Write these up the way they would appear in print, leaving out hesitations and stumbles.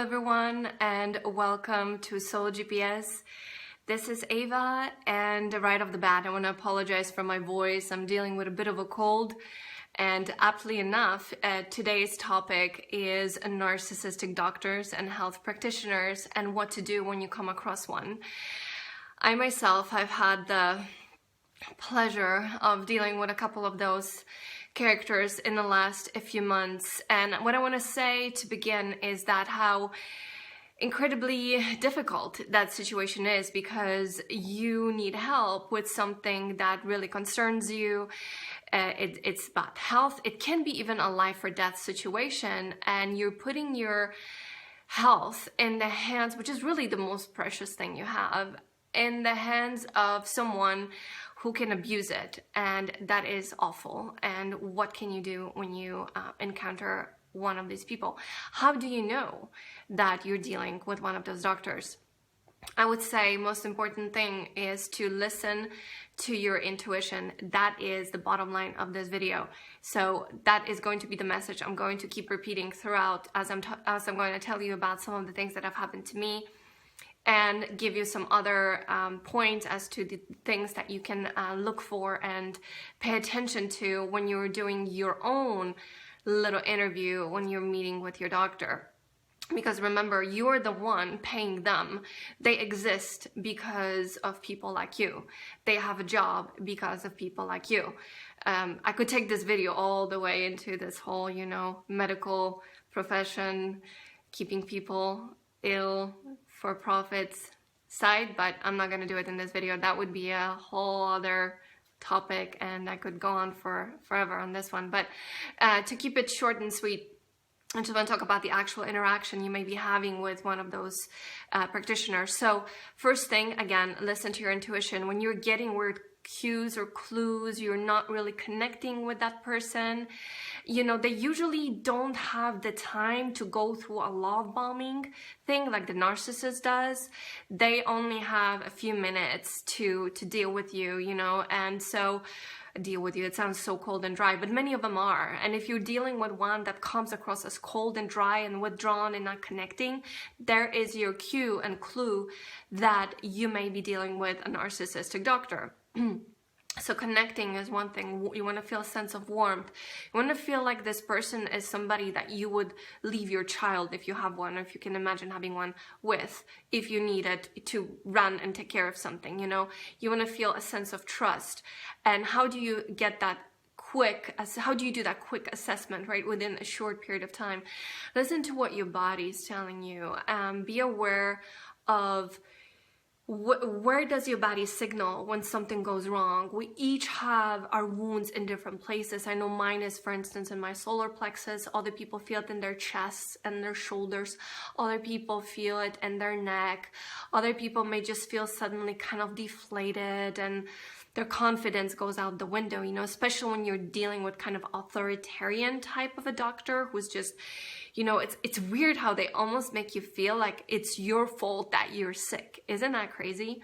everyone, and welcome to Soul GPS. This is Ava, and right off the bat I want to apologize for my voice. I'm dealing with a bit of a cold, and aptly enough, today's topic is narcissistic doctors and health practitioners and what to do when you come across one. I myself have had the pleasure of dealing with a couple of those characters in the last few months, and what I want to say to begin is that how incredibly difficult that situation is, because you need help with something that really concerns you. It's about health. It can be even a life or death situation, and you're putting your health in the hands, which is really the most precious thing you have, in the hands of someone who can abuse it, and that is awful. And what can you do when you encounter one of these people? How do you know that you're dealing with one of those doctors? I would say most important thing is to listen to your intuition. That is the bottom line of this video. So that is going to be the message I'm going to keep repeating throughout as I'm going to tell you about some of the things that have happened to me, and give you some other points as to the things that you can look for and pay attention to when you're doing your own little interview when you're meeting with your doctor. Because remember, you're the one paying them. They exist because of people like you. They have a job because of people like you. I could take this video all the way into this whole, medical profession, keeping people ill for profits side, but I'm not going to do it in this video. That would be a whole other topic, and I could go on forever on this one. But to keep it short and sweet, I just want to talk about the actual interaction you may be having with one of those practitioners. So first thing, again, listen to your intuition. When you're getting weird cues or clues, you're not really connecting with that person, they usually don't have the time to go through a love bombing thing like the narcissist does. They only have a few minutes to deal with you, and so deal with you. It sounds so cold and dry, but many of them are. And if you're dealing with one that comes across as cold and dry and withdrawn and not connecting, there is your cue and clue that you may be dealing with a narcissistic doctor. So connecting is one thing. You want to feel a sense of warmth. You want to feel like this person is somebody that you would leave your child, if you have one, or if you can imagine having one, with, if you needed to run and take care of something, You want to feel a sense of trust. And how do you get that how do you do that quick assessment, right, within a short period of time? Listen to what your body is telling you. Be aware of where does your body signal when something goes wrong. We each have our wounds in different places. I know mine is, for instance, in my solar plexus. Other people feel it in their chests and their shoulders. Other people feel it in their neck. Other people may just feel suddenly kind of deflated, and their confidence goes out the window, especially when you're dealing with kind of authoritarian type of a doctor who's just, it's weird how they almost make you feel like it's your fault that you're sick. Isn't that crazy?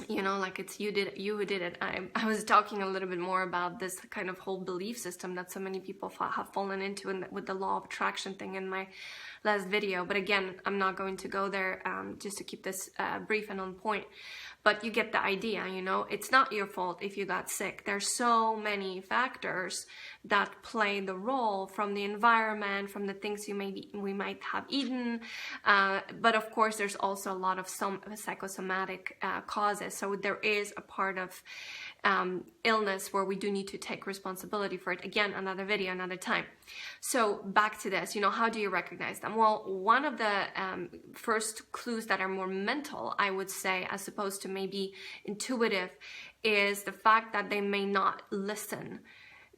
Like it's you who did it. I was talking a little bit more about this kind of whole belief system that so many people have fallen into with the law of attraction thing in my last video. But again, I'm not going to go there, just to keep this brief and on point. But you get the idea, it's not your fault if you got sick. There's so many factors that play the role, from the environment, from the things we might have eaten. But of course, there's also a lot of some psychosomatic causes. So there is a part of illness where we do need to take responsibility for it. Again, another video, another time. So back to this, how do you recognize them? Well, one of the first clues that are more mental, I would say, as opposed to maybe intuitive, is the fact that they may not listen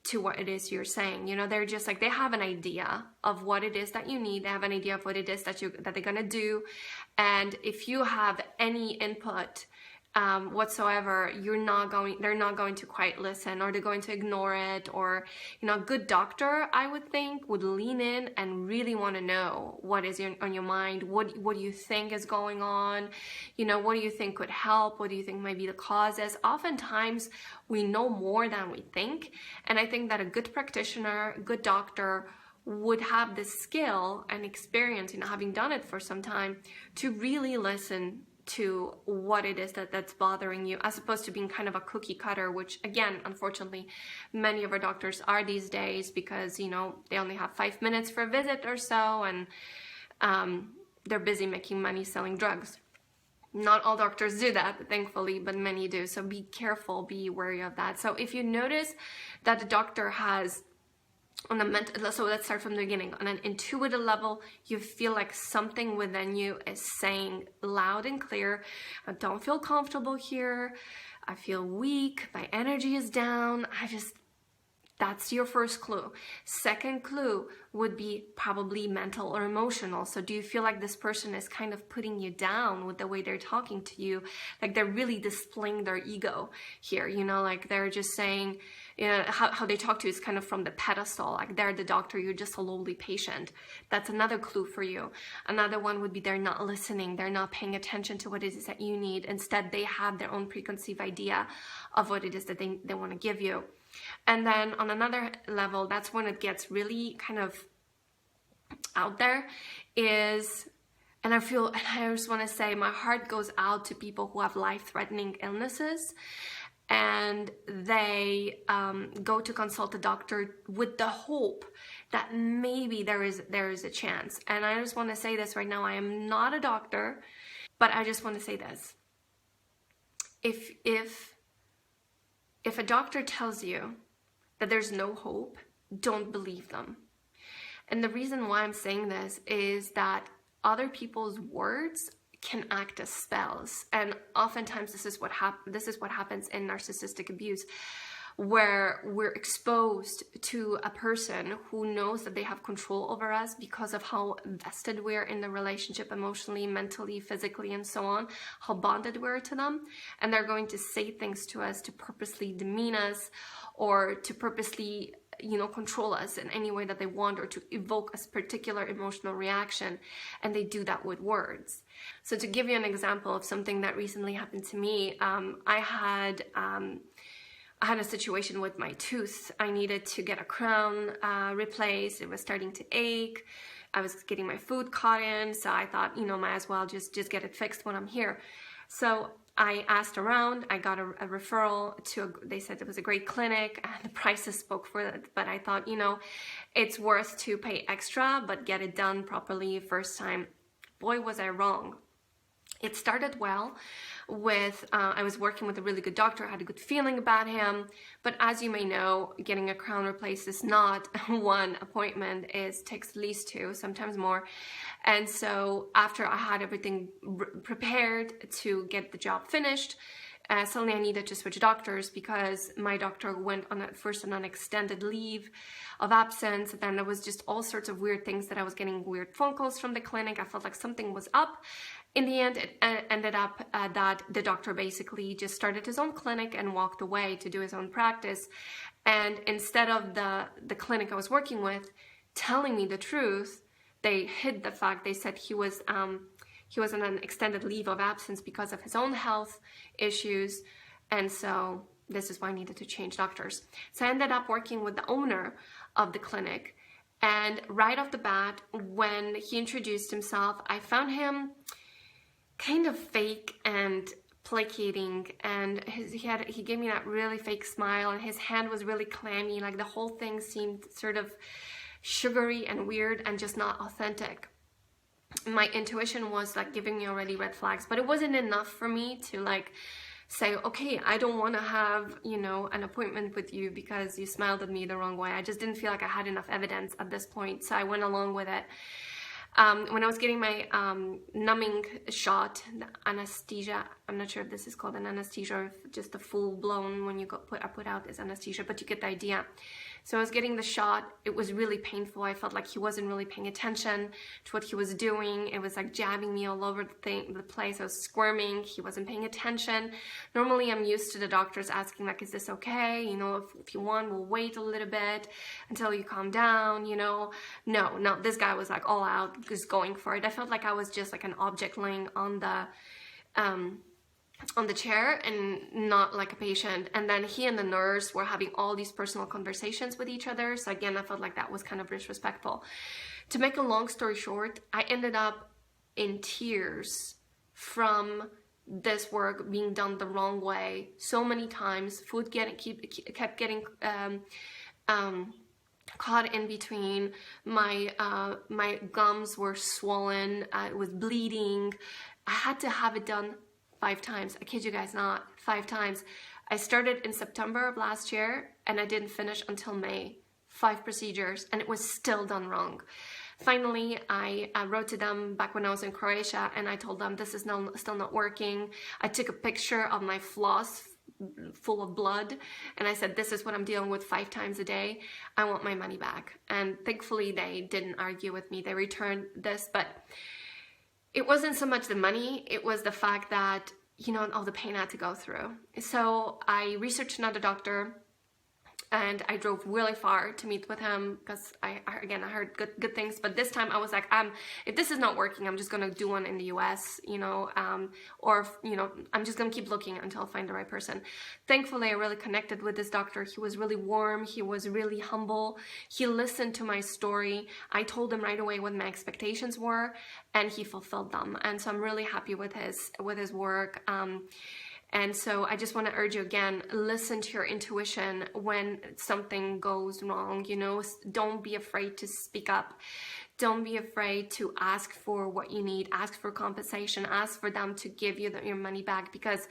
to what it is you're saying. They're just like, they have an idea of what it is that you need. They have an idea of what it is that they're gonna do, and if you have any input whatsoever, they're not going to quite listen, or they're going to ignore it. Or a good doctor, I would think, would lean in and really want to know what is on your mind. What do you think is going on? What do you think could help? What do you think might be the causes? Oftentimes we know more than we think, and I think that a good practitioner, good doctor, would have the skill and experience, having done it for some time, to really listen to what it is that's bothering you, as opposed to being kind of a cookie cutter, which again, unfortunately, many of our doctors are these days, because they only have 5 minutes for a visit or so, and they're busy making money selling drugs. Not all doctors do that, thankfully, but many do. So be careful, be wary of that. So if you notice that the doctor has, on a mental, so let's start from the beginning. On an intuitive level, you feel like something within you is saying loud and clear, I don't feel comfortable here, I feel weak, my energy is down, that's your first clue. Second clue would be probably mental or emotional. So do you feel like this person is kind of putting you down with the way they're talking to you? Like they're really displaying their ego here, like they're just saying, how they talk to you is kind of from the pedestal, like they're the doctor, you're just a lowly patient. That's another clue for you. Another one would be they're not listening, they're not paying attention to what it is that you need. Instead, they have their own preconceived idea of what it is that they want to give you. And then on another level, that's when it gets really kind of out there, is, and I just want to say, my heart goes out to people who have life-threatening illnesses, and they go to consult a doctor with the hope that maybe there is a chance. And I just want to say this right now, I am not a doctor, but I just want to say this. If a doctor tells you that there's no hope, don't believe them. And the reason why I'm saying this is that other people's words can act as spells. And oftentimes this is what happens in narcissistic abuse, where we're exposed to a person who knows that they have control over us because of how vested we're in the relationship emotionally, mentally, physically, and so on, how bonded we're to them. And they're going to say things to us to purposely demean us, or to purposely control us in any way that they want, or to evoke a particular emotional reaction. And they do that with words. So to give you an example of something that recently happened to me, I had a situation with my tooth. I needed to get a crown replaced. It was starting to ache. I was getting my food caught in, so I thought, might as well just get it fixed when I'm here. So I asked around, I got a referral they said it was a great clinic, and the prices spoke for it, but I thought, it's worth to pay extra, but get it done properly first time. Boy, was I wrong. It started well with, I was working with a really good doctor, I had a good feeling about him, but as you may know, getting a crown replaced is not one appointment, it takes at least 2, sometimes more. And so after I had everything prepared to get the job finished, suddenly I needed to switch doctors, because my doctor went first on an extended leave of absence. Then there was just all sorts of weird things that I was getting weird phone calls from the clinic. I felt like something was up. In the end, it ended up that the doctor basically just started his own clinic and walked away to do his own practice. And instead of the clinic I was working with telling me the truth, they hid the fact. They said he was on an extended leave of absence because of his own health issues, and so this is why I needed to change doctors. So I ended up working with the owner of the clinic, and right off the bat, when he introduced himself, I found him kind of fake and placating, and he gave me that really fake smile, and his hand was really clammy, like the whole thing seemed sort of sugary and weird and just not authentic. My intuition was like giving me already red flags, but it wasn't enough for me to like say, okay, I don't want to have, an appointment with you because you smiled at me the wrong way. I just didn't feel like I had enough evidence at this point, so I went along with it. When I was getting my numbing shot, the anesthesia, I'm not sure if this is called an anesthesia or if just the full-blown when you put out is anesthesia, but you get the idea. So I was getting the shot. It was really painful. I felt like he wasn't really paying attention to what he was doing. It was like jabbing me all over the place. I was squirming. He wasn't paying attention. Normally, I'm used to the doctors asking, like, is this okay? If you want, we'll wait a little bit until you calm down, No, this guy was like all out, just going for it. I felt like I was just like an object laying on the on the chair and not like a patient. And then he and the nurse were having all these personal conversations with each other. So again, I felt like that was kind of disrespectful. To make a long story short, I ended up in tears from this work being done the wrong way so many times. Food kept getting caught in between. My gums were swollen. It was bleeding. I had to have it done 5 times. I kid you guys not, 5 times. I started in September of last year and I didn't finish until May. 5 procedures, and it was still done wrong. Finally, I wrote to them back when I was in Croatia and I told them this is still not working. I took a picture of my floss full of blood and I said, this is what I'm dealing with 5 times a day. I want my money back. And thankfully they didn't argue with me. They returned this, but it wasn't so much the money, it was the fact that, you know, all the pain I had to go through. So I researched another doctor and I drove really far to meet with him because I heard good things. But this time I was like, if this is not working, I'm just gonna do one in the US, you know, or you know, I'm just gonna keep looking until I find the right person. Thankfully, I really connected with this doctor. He was really warm. He was really humble. He listened to my story. I told him right away what my expectations were, and he fulfilled them. And so I'm really happy with his work. And so I just want to urge you again, listen to your intuition when something goes wrong, you know, don't be afraid to speak up. Don't be afraid to ask for what you need, ask for compensation, ask for them to give you your money back, because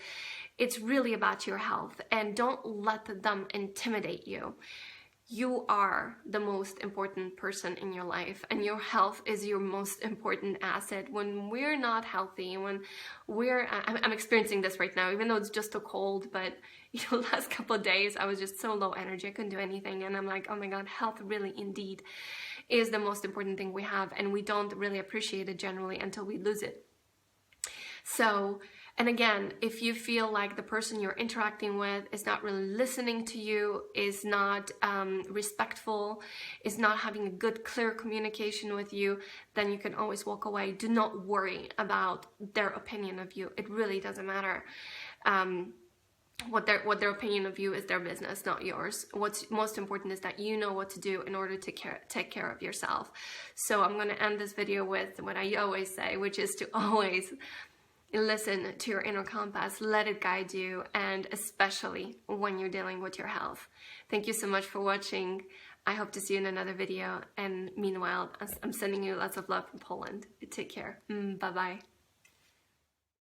it's really about your health, and don't let them intimidate you. You are the most important person in your life, and your health is your most important asset. When we're not healthy, when I'm experiencing this right now, even though it's just a cold, but you know, last couple of days I was just so low energy, I couldn't do anything, and I'm like, oh my God, health really indeed is the most important thing we have, and we don't really appreciate it generally until we lose it. So, and again, if you feel like the person you're interacting with is not really listening to you, is not respectful, is not having a good, clear communication with you, then you can always walk away. Do not worry about their opinion of you. It really doesn't matter. What their opinion of you is their business, not yours. What's most important is that you know what to do in order to take care of yourself. So I'm going to end this video with what I always say, which is to always listen to your inner compass, let it guide you, and especially when you're dealing with your health. Thank you so much for watching. I hope to see you in another video, and meanwhile, I'm sending you lots of love from Poland. Take care. Bye-bye.